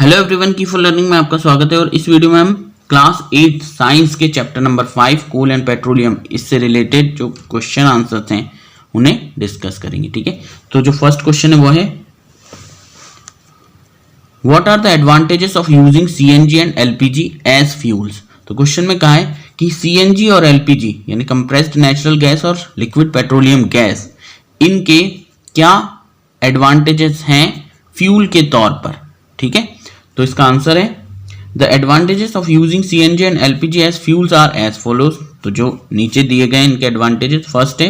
Hello everyone, key for learning में आपका स्वागत है। और इस वीडियो में हम क्लास 8 साइंस के chapter number 5 coal and petroleum इससे रिलेटेड जो क्वेश्चन आंसर्स हैं उन्हें डिस्कस करेंगे। ठीक है, तो जो फर्स्ट क्वेश्चन है वो है what are the advantages of using CNG and LPG as fuels. तो क्वेश्चन में कहा है कि सीएनजी और एलपीजी यानी कंप्रेस्ड नेचुरल गैस और लिक्विड पेट्रोलियम गैस, इनके क्या एडवांटेजेस हैं फ्यूल के तौर पर। ठीक है, तो इसका आंसर है the advantages of using CNG and LPG as fuels are as follows. तो जो नीचे दिए गए इनके एडवांटेजेस, फर्स्ट है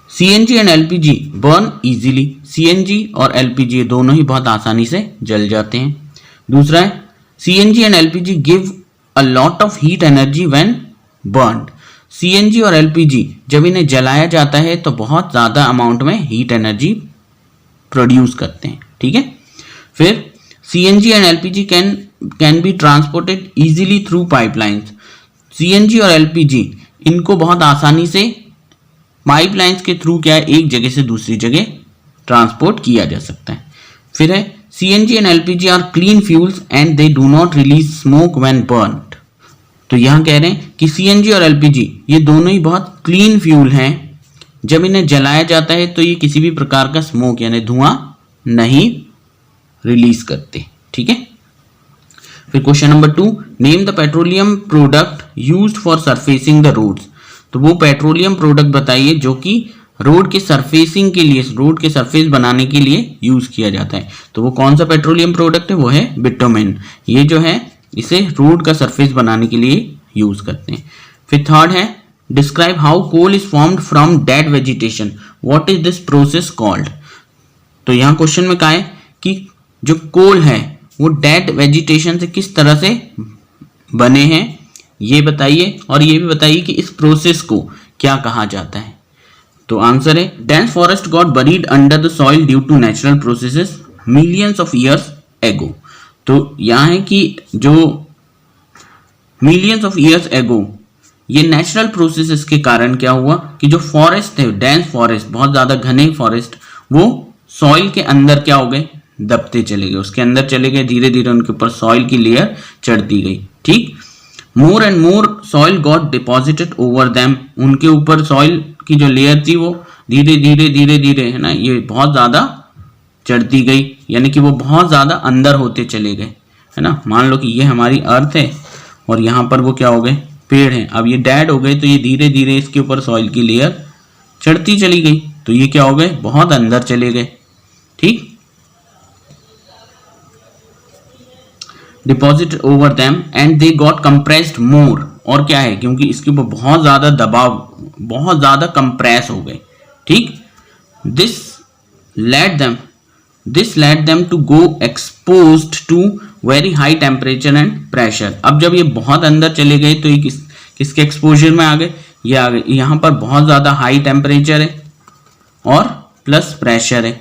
CNG and LPG burn easily. CNG और एलपीजी दोनों ही बहुत आसानी से जल जाते हैं। दूसरा है CNG and LPG give a lot of heat energy when burned. CNG और एलपीजी जब इन्हें जलाया जाता है तो बहुत ज्यादा अमाउंट में हीट एनर्जी प्रोड्यूस करते हैं। ठीक है, फिर CNG and LPG can be transported easily through pipelines। CNG और LPG इनको बहुत आसानी से पाइपलाइंस के थ्रू क्या है, एक जगह से दूसरी जगह ट्रांसपोर्ट किया जा सकता है। फिर है CNG and LPG are clean fuels and they do not release smoke when burnt। तो यहाँ कह रहे हैं कि CNG और LPG ये दोनों ही बहुत क्लीन फ्यूल हैं, जब इन्हें जलाया जाता है तो ये किसी भी प्रकार का स्मोक यानी धुआं नहीं रिलीज करते। ठीक है, फिर question number 2, name the petroleum product used for surfacing the roads. तो वो पेट्रोलियम प्रोडक्ट बताइए जो कि रोड के सरफेसिंग के लिए, रोड के सरफेस बनाने के लिए यूज किया जाता है। तो वो कौन सा पेट्रोलियम प्रोडक्ट है, वो है बिटुमेन। ये जो है इसे रोड का सरफेस बनाने के लिए यूज करते हैं। फिर थर्ड है describe how coal is formed from dead vegetation, what is this process called. तो यहाँ क्वेश्चन में कहा है कि जो कोल है वो डेड वेजिटेशन से किस तरह से बने हैं ये बताइए, और ये भी बताइए कि इस प्रोसेस को क्या कहा जाता है। तो आंसर है dense forest got buried under the soil due to natural processes millions of years ago. तो यहाँ है कि जो मिलियंस ऑफ ईयर्स एगो ये नेचुरल प्रोसेसेस के कारण क्या हुआ कि जो फॉरेस्ट है, डेंस फॉरेस्ट, बहुत ज्यादा घने फॉरेस्ट, वो सॉइल के अंदर क्या हो गए, दबते चले गए, उसके अंदर चले गए, धीरे धीरे उनके ऊपर सॉइल की लेयर चढ़ती गई। ठीक, more and more soil got deposited over them, उनके ऊपर सॉइल की जो लेयर थी वो धीरे धीरे धीरे धीरे है ना, ये बहुत ज्यादा चढ़ती गई, यानी कि वो बहुत ज्यादा अंदर होते चले गए, है ना। मान लो कि ये हमारी अर्थ है और यहाँ पर वो क्या हो गए, पेड़ है। अब ये डेड हो गए तो ये धीरे धीरे इसके ऊपर सॉइल की लेयर चढ़ती चली गई, तो ये क्या हो गए, बहुत अंदर चले गए। ठीक, deposit over them and they got compressed more, और क्या है क्योंकि इसके ऊपर बहुत ज्यादा दबाव, बहुत ज्यादा कंप्रेस हो गए। ठीक, this led them to go exposed to very high temperature and pressure. अब जब ये बहुत अंदर चले गए तो ये किसके एक्सपोजर में आ गए, ये आ गए, यहाँ पर बहुत ज्यादा हाई टेम्परेचर है और प्लस प्रेशर है।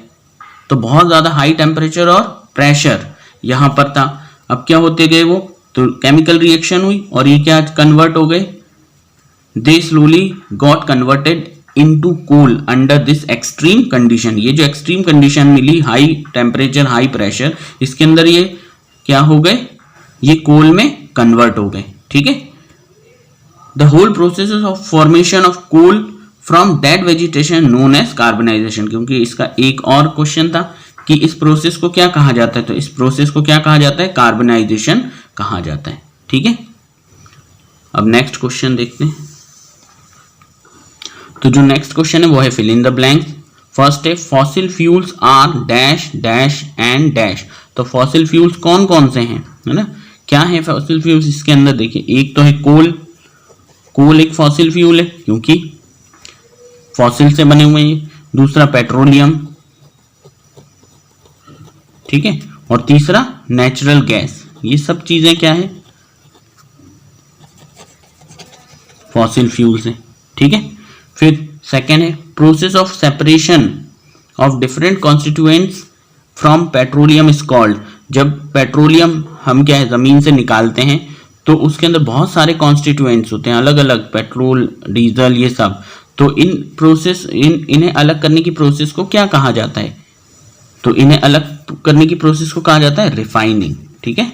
तो बहुत ज्यादा हाई टेम्परेचर और प्रेशर यहाँ पर था। अब क्या होते गए वो, तो केमिकल रिएक्शन हुई और ये क्या कन्वर्ट हो गए, they slowly got converted into coal under this extreme condition. ये जो एक्सट्रीम कंडीशन मिली, हाई टेम्परेचर हाई प्रेशर, इसके अंदर ये क्या हो गए, ये कोल में कन्वर्ट हो गए। ठीक है, the whole process of formation of coal from dead vegetation known as carbonisation. क्योंकि इसका एक और क्वेश्चन था कि इस प्रोसेस को क्या कहा जाता है, तो इस प्रोसेस को क्या कहा जाता है, कार्बनाइजेशन कहा जाता है। ठीक है, अब नेक्स्ट क्वेश्चन देखते हैं। तो जो नेक्स्ट क्वेश्चन है वो है fill in the blanks. First है fossil fuels are dash dash and dash. तो फॉसिल फ्यूल्स कौन कौन से हैं, है ना, क्या है फॉसिल फ्यूल्स इसके अंदर देखिए। एक तो है कोल, कोल एक फॉसिल फ्यूल है क्योंकि फॉसिल से बने हुए हैं। दूसरा पेट्रोलियम, ठीक है, और तीसरा नेचुरल गैस। ये सब चीजें क्या है, फॉसिल फ्यूल्स है। ठीक है, फिर सेकेंड है process of separation of different constituents from petroleum is called. जब पेट्रोलियम हम क्या है जमीन से निकालते हैं तो उसके अंदर बहुत सारे कॉन्स्टिट्यूएंट्स होते हैं, अलग अलग, पेट्रोल, डीजल, ये सब। तो इन्हें अलग करने की प्रोसेस को क्या कहा जाता है, तो इन्हें अलग करने की प्रोसेस को कहा जाता है रिफाइनिंग। ठीक है,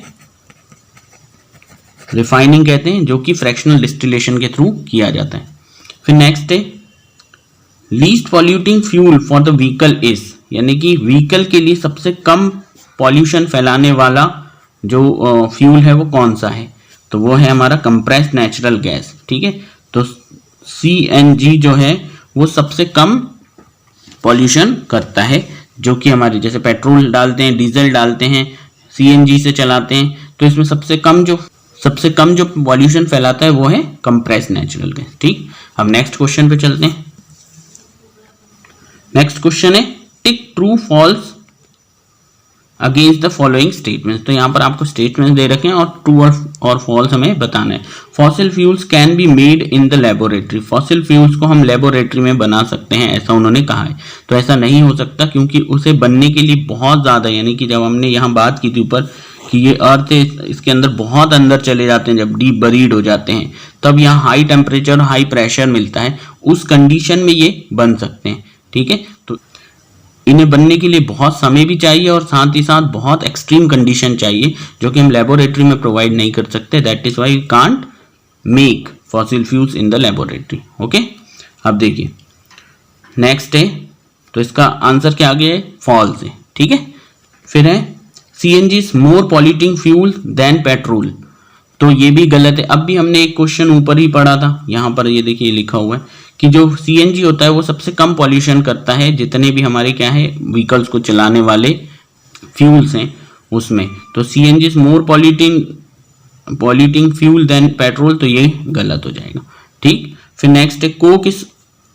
रिफाइनिंग कहते हैं, जो कि फ्रैक्शनल डिस्टिलेशन के थ्रू किया जाता है। फिर नेक्स्ट है least polluting fuel for the vehicle is, यानी कि व्हीकल के लिए सबसे कम पॉल्यूशन फैलाने वाला जो फ्यूल है वो कौन सा है, तो वो है हमारा कंप्रेस्ड नेचुरल गैस। ठीक है, तो CNG जो है वो सबसे कम पॉल्यूशन करता है, जो कि हमारे जैसे पेट्रोल डालते हैं, डीजल डालते हैं, CNG से चलाते हैं, तो इसमें सबसे कम जो पॉल्यूशन फैलाता है वो है कंप्रेस्ड नेचुरल गैस। ठीक, अब नेक्स्ट क्वेश्चन पे चलते हैं। नेक्स्ट क्वेश्चन है tick true false against the following statements. तो यहाँ पर आपको स्टेटमेंट्स दे रखे हैं और ट्रू और फॉल्स हमें बताना है। Fossil fuels can be made in the laboratory, fossil fuels को हम लेबोरेटरी में बना सकते हैं, ऐसा उन्होंने कहा है। तो ऐसा नहीं हो सकता, क्योंकि उसे बनने के लिए बहुत ज़्यादा, यानी कि जब हमने यहाँ बात की थी ऊपर कि ये अर्थ है, इसके अंदर बहुत अंदर चले जाते हैं, जब डीप बरीड हो जाते हैं, तब यहाँ हाई टेम्परेचर, हाई प्रेशर मिलता है, उस कंडीशन में ये बन सकते हैं। ठीक है, तो इन्हें बनने के लिए बहुत समय भी चाहिए और साथ ही साथ बहुत एक्सट्रीम कंडीशन चाहिए, जो कि हम लेबोरेटरी में प्रोवाइड नहीं कर सकते। That is why we can't make fossil fuels in the laboratory. Okay, अब देखिए नेक्स्ट है, तो इसका आंसर क्या आ गया है, फॉल्स है। ठीक है, फिर है CNG is more polluting fuel then petrol, तो ये भी गलत है। अब भी हमने एक क्वेश्चन ऊपर ही पढ़ा था, यहाँ पर ये देखिए लिखा हुआ है कि जो CNG होता है वो सबसे कम पॉल्यूशन करता है जितने भी हमारे क्या है व्हीकल्स को चलाने वाले फ्यूल्स हैं उसमें। तो CNG is more polluting fuel then petrol, तो ये गलत हो जाएगा। ठीक, फिर नेक्स्ट है Coke is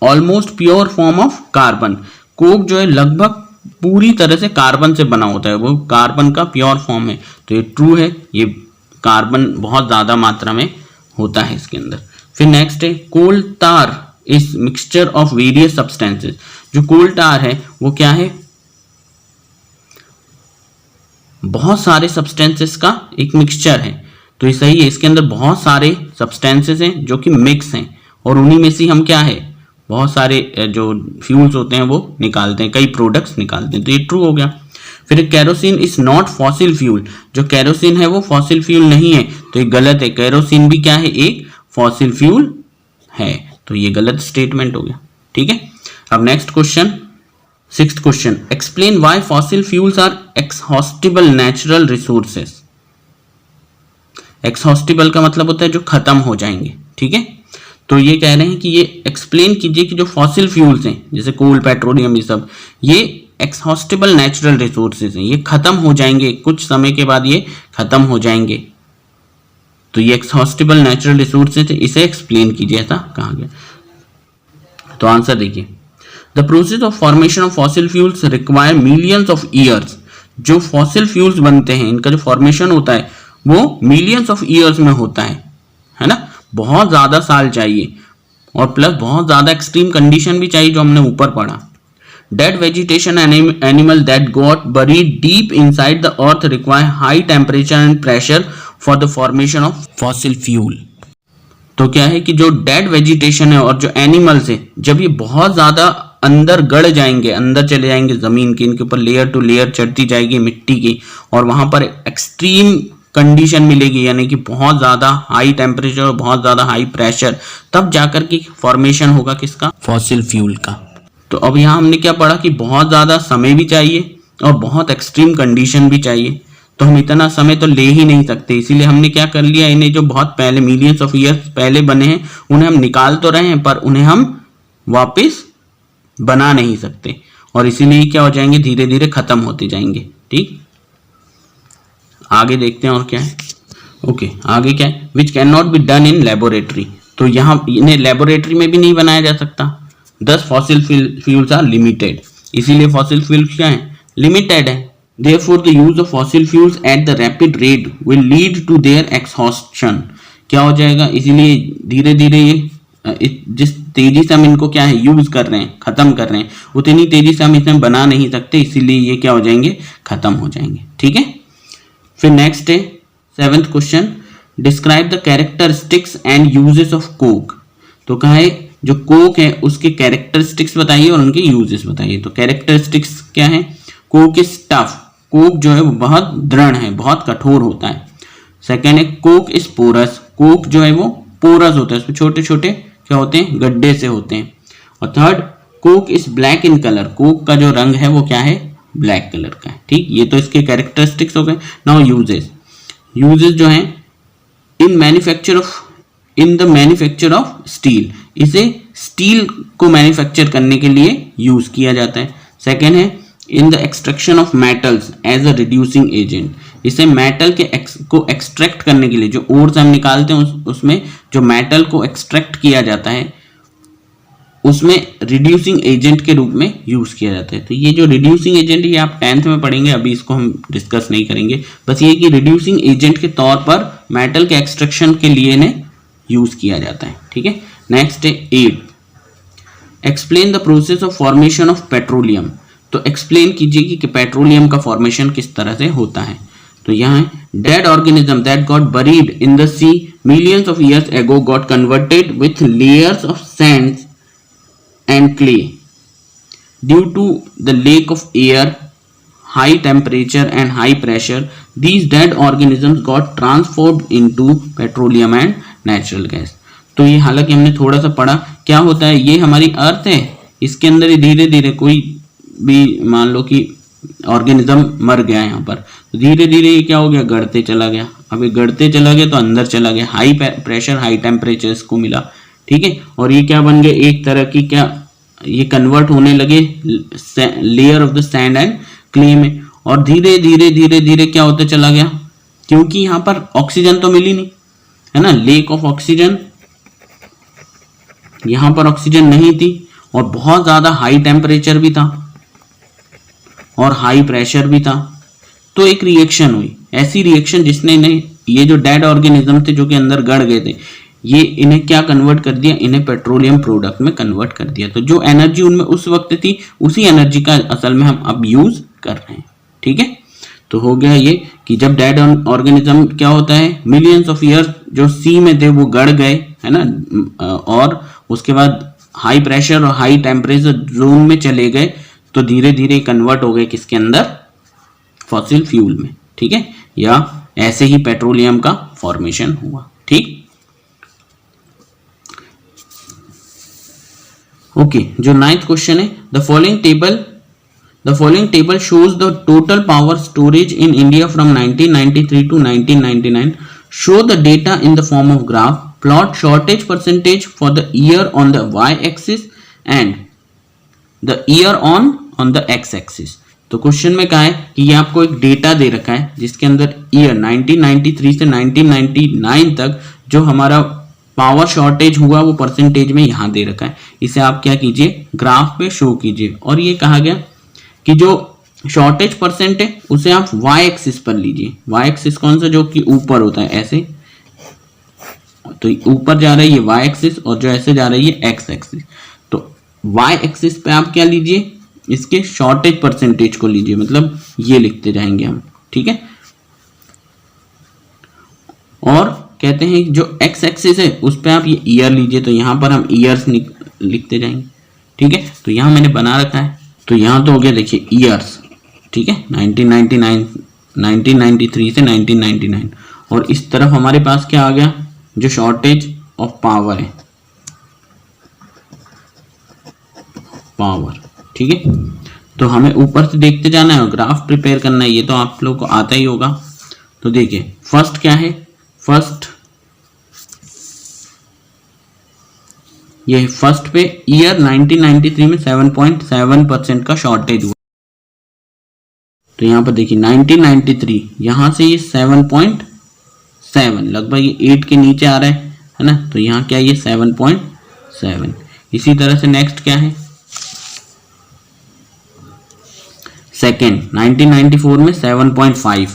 almost pure form of carbon, Coke जो है लगभग पूरी तरह से कार्बन से बना होता है, वो कार्बन का प्योर फॉर्म है, तो ये ट्रू है, ये कार्बन बहुत ज्यादा मात्रा में होता है इसके अंदर। फिर नेक्स्ट है coal tar is mixture of various substances, जो कोल टार है वो क्या है, बहुत सारे सब्सटेंसेस का एक मिक्सचर है, तो ये सही है। इसके अंदर बहुत सारे सब्सटेंसेस हैं जो कि मिक्स हैं, और उन्हीं में से हम क्या है बहुत सारे जो फ्यूल्स होते हैं वो निकालते हैं, कई प्रोडक्ट्स निकालते हैं, तो ये ट्रू हो गया। फिर kerosene is not fossil fuel, जो कैरोसिन है वो फॉसिल फ्यूल नहीं है, तो ये गलत है। कैरोसिन भी क्या है, एक फॉसिल फ्यूल है, तो ये गलत स्टेटमेंट हो गया। ठीक है, अब next question, sixth question, explain why fossil fuels are exhaustible natural resources. Exhaustible का मतलब होता है जो खत्म हो जाएंगे। ठीक है, तो ये कह रहे हैं कि ये एक्सप्लेन कीजिए कि जो फॉसिल फ्यूल्स हैं जैसे कोल, पेट्रोलियम, ये सब ये एक्सहॉस्टिबल नेचुरल रिसोर्सेज हैं, ये खत्म हो जाएंगे, कुछ समय के बाद ये खत्म हो जाएंगे, तो ये एक्सहॉस्टिबल नेचुरल रिसोर्सेज है, इसे एक्सप्लेन कीजिए, ऐसा कहा गया। तो आंसर देखिए, the process of formation of fossil fuels require millions of years. जो फॉसिल फ्यूल्स बनते हैं इनका जो फॉर्मेशन होता है वो मिलियंस ऑफ ईयर्स में होता है ना, बहुत ज्यादा साल चाहिए, और प्लस बहुत ज्यादा एक्सट्रीम कंडीशन भी चाहिए, जो हमने ऊपर पढ़ा। Dead vegetation and animal that got buried deep inside the earth require high temperature and pressure for the formation of fossil fuel. तो क्या है कि जो डेड वेजिटेशन है और जो एनिमल्स है, जब ये बहुत ज्यादा अंदर गड़ जाएंगे, अंदर चले जाएंगे जमीन के, इनके ऊपर लेयर टू लेयर चढ़ती जाएगी मिट्टी की, और वहां पर एक्सट्रीम कंडीशन मिलेगी, यानी कि बहुत ज्यादा हाई टेम्परेचर और बहुत ज्यादा हाई प्रेशर, तब जाकर के फॉर्मेशन होगा किसका, फॉसिल फ्यूल का। तो अब यहाँ हमने क्या पढ़ा कि बहुत ज़्यादा समय भी चाहिए और बहुत एक्सट्रीम कंडीशन भी चाहिए, तो हम इतना समय तो ले ही नहीं सकते, इसीलिए हमने क्या कर लिया, इन्हें जो बहुत पहले मिलियंस ऑफ ईयर्स पहले बने हैं उन्हें हम निकाल तो रहे हैं, पर उन्हें हम वापस बना नहीं सकते, और इसीलिए क्या हो जाएंगे, धीरे धीरे खत्म होते जाएंगे। ठीक, आगे देखते हैं और क्या है। ओके, आगे क्या है, which can not be done in laboratory, तो यहाँ इन्हें लेबोरेटरी में भी नहीं बनाया जा सकता। दस फॉसिल फ्यूल्स आर लिमिटेड, इसीलिए फॉसिल फ्यूल्स क्या है, लिमिटेड है। Therefore, the use of fossil fuels at the rapid rate will lead to their exhaustion. क्या हो जाएगा, इसीलिए धीरे धीरे ये जिस तेजी से हम इनको क्या है यूज कर रहे हैं, खत्म कर रहे हैं, उतनी तेजी से हम इसे बना नहीं सकते, इसीलिए ये क्या हो जाएंगे, खत्म हो जाएंगे। ठीक है, फिर नेक्स्ट है seventh question, describe the characteristics and uses of Coke. तो कहा है जो कोक है उसके कैरेक्टरिस्टिक्स बताइए और उनके यूजेस बताइए। तो कैरेक्टरिस्टिक्स क्या है, कोक इज टफ, कोक जो है वो बहुत दृढ़ है, बहुत कठोर होता है। सेकेंड है कोक इज पोरस, कोक जो है वो पोरस होता है, उसमें छोटे छोटे क्या होते हैं, गड्ढे से होते हैं। और third Coke is black in colour, Coke का जो रंग है वो क्या है, ब्लैक कलर का है। ठीक, ये तो इसके कैरेक्टरिस्टिक्स हो गए। नाउ यूजेस, यूजेस जो है in the manufacture of steel, इसे स्टील को मैन्युफैक्चर करने के लिए यूज किया जाता है। सेकेंड है in the extraction of metals as a reducing agent, इसे मेटल को एक्सट्रैक्ट करने के लिए, जो ओर से हम निकालते हैं उसमें जो मेटल को एक्सट्रैक्ट किया जाता है उसमें रिड्यूसिंग एजेंट के रूप में यूज किया जाता है। तो ये जो रिड्यूसिंग एजेंट ये आप 10th में पढ़ेंगे, अभी इसको हम डिस्कस नहीं करेंगे। बस ये कि रिड्यूसिंग एजेंट के तौर पर मेटल के एक्सट्रैक्शन के लिए इन्हें यूज किया जाता है। ठीक है, नेक्स्ट है 8, explain the process of formation of petroleum, तो एक्सप्लेन कीजिए कि पेट्रोलियम का फॉर्मेशन किस तरह से होता है। तो यहाँ dead organism that got buried in the sea millions of years ago got converted with layers of sand and clay due to the lack of air, high temperature and high pressure. These dead organisms got transformed into petroleum and natural gas. तो ये हालांकि हमने थोड़ा सा पढ़ा, क्या होता है, ये हमारी अर्थ है, इसके अंदर ही धीरे धीरे कोई भी मान लो कि ऑर्गेनिज्म मर गया यहाँ पर, धीरे धीरे ये क्या हो गया, गढ़ते चला गया। अब ये गढ़ते चला गया तो अंदर चला गया, हाई प्रेशर हाई टेम्परेचर इसको मिला। ठीक है, और ये क्या बन गए, एक तरह की क्या, ये कन्वर्ट होने लगे layer of the sand and clay में, और धीरे धीरे धीरे धीरे क्या होता चला गया, क्योंकि यहाँ पर ऑक्सीजन तो मिली नहीं है ना, लेक ऑफ ऑक्सीजन, यहाँ पर ऑक्सीजन नहीं थी, और बहुत ज्यादा हाई टेम्परेचर भी था और हाई प्रेशर भी था। तो एक रिएक्शन हुई, ऐसी रिएक्शन जिसने इन्हें, ये जो डेड ऑर्गेनिज्म थे जो कि अंदर गड़ गए थे, ये इन्हें क्या कन्वर्ट कर दिया, इन्हें पेट्रोलियम प्रोडक्ट में कन्वर्ट कर दिया। तो जो एनर्जी उनमें उस वक्त थी उसी एनर्जी का असल में हम अब यूज कर रहे हैं। ठीक है, तो हो गया ये कि जब डेड ऑर्गेनिज्म क्या होता है, मिलियंस ऑफ ईयर्स जो सी में थे वो गड़ गए है ना, और उसके बाद हाई प्रेशर और हाई टेम्परेचर जोन में चले गए, तो धीरे धीरे कन्वर्ट हो गए किसके अंदर, फॉसिल फ्यूल में। ठीक है, या ऐसे ही पेट्रोलियम का फॉर्मेशन हुआ। ठीक, ओके, जो 9th क्वेश्चन है, the following table shows the total power storage in India from 1993 to 1999, show the data in the form of graph, plot shortage percentage for the year on the Y axis and the year on the X axis. तो question में कहा है कि ये आपको एक data दे रखा है जिसके अंदर ईयर 1993 से 1999 तक जो हमारा पावर शॉर्टेज हुआ वो परसेंटेज में यहां दे रखा है, इसे आप क्या कीजिए, ग्राफ पे शो कीजिए। और ये कहा गया कि जो शॉर्टेज परसेंट है उसे आप वाई एक्सिस पर लीजिए। वाई एक्सिस कौन सा, जो कि ऊपर होता है ऐसे, तो ऊपर जा रहा है ये वाई एक्सिस, और जो ऐसे जा रहा है ये एक्स एक्सिस। तो वाई एक्सिस पे आप क्या लीजिए, इसके शॉर्टेज परसेंटेज को लीजिए, मतलब ये लिखते जाएंगे हम। ठीक है, और कहते हैं जो एक्स एक्सिस है उस पे आप ये ईयर लीजिए, तो यहां पर हम ईयर्स लिखते जाएंगे। ठीक है, तो यहां मैंने बना रखा है, तो यहां तो हो गया देखिए ईयर्स। ठीक है, 1993 से 1999, और इस तरफ हमारे पास क्या आ गया, जो शॉर्टेज ऑफ पावर है, पावर। ठीक है, तो हमें ऊपर से देखते जाना है और ग्राफ प्रिपेयर करना है, ये तो आप लोग को आता ही होगा। तो देखिए फर्स्ट क्या है, फर्स्ट ये फर्स्ट पे ईयर 1993 में 7.7% का शॉर्टेज हुआ। तो यहां पर देखिए 1993, यहां से ये 7.7, लगभग ये 8 के नीचे आ रहा है ना, तो यहां क्या ये 7.7। इसी तरह से नेक्स्ट क्या है, सेकेंड 1994 में 7.5,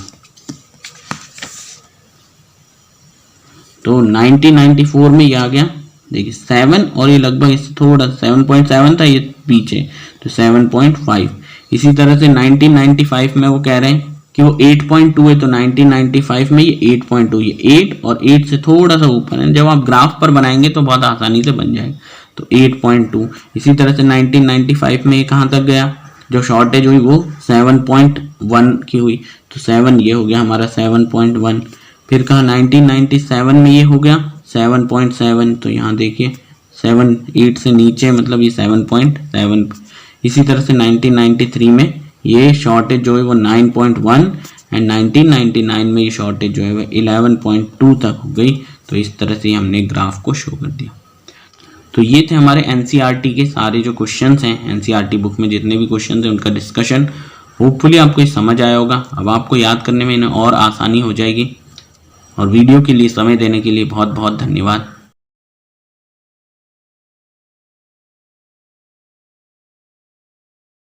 तो 1994 में ये आ गया देखिए 7, और ये लगभग इससे थोड़ा 7.7 था, ये पीछे, तो 7.5। इसी तरह से 1995 में वो कह रहे हैं कि वो 8.2 है, तो 1995 में ये 8.2, ये 8 और 8 से थोड़ा सा ऊपर है। जब आप ग्राफ पर बनाएंगे तो बहुत आसानी से बन जाएगा, तो 8.2। इसी तरह से 1995 में ये कहाँ तक गया, जो शॉर्टेज हुई वो 7.1 की हुई, तो 7 ये हो गया हमारा 7.1। फिर कहा 1997 में ये हो गया 7.7, तो यहाँ देखिए 7 8 से नीचे मतलब ये 7.7। इसी तरह से 1993 में ये शॉर्टेज जो है वो 9.1 एंड 1999 में ये शॉर्टेज जो है वो 11.2 तक हो गई। तो इस तरह से हमने ग्राफ को शो कर दिया। तो ये थे हमारे एनसीईआरटी के सारे जो क्वेश्चंस हैं, एनसीईआरटी बुक में जितने भी क्वेश्चंस हैं उनका डिस्कशन। होपफुली आपको ये समझ आया होगा। अब आपको याद करने में इन्हें और आसानी हो जाएगी। और वीडियो के लिए समय देने के लिए बहुत बहुत धन्यवाद।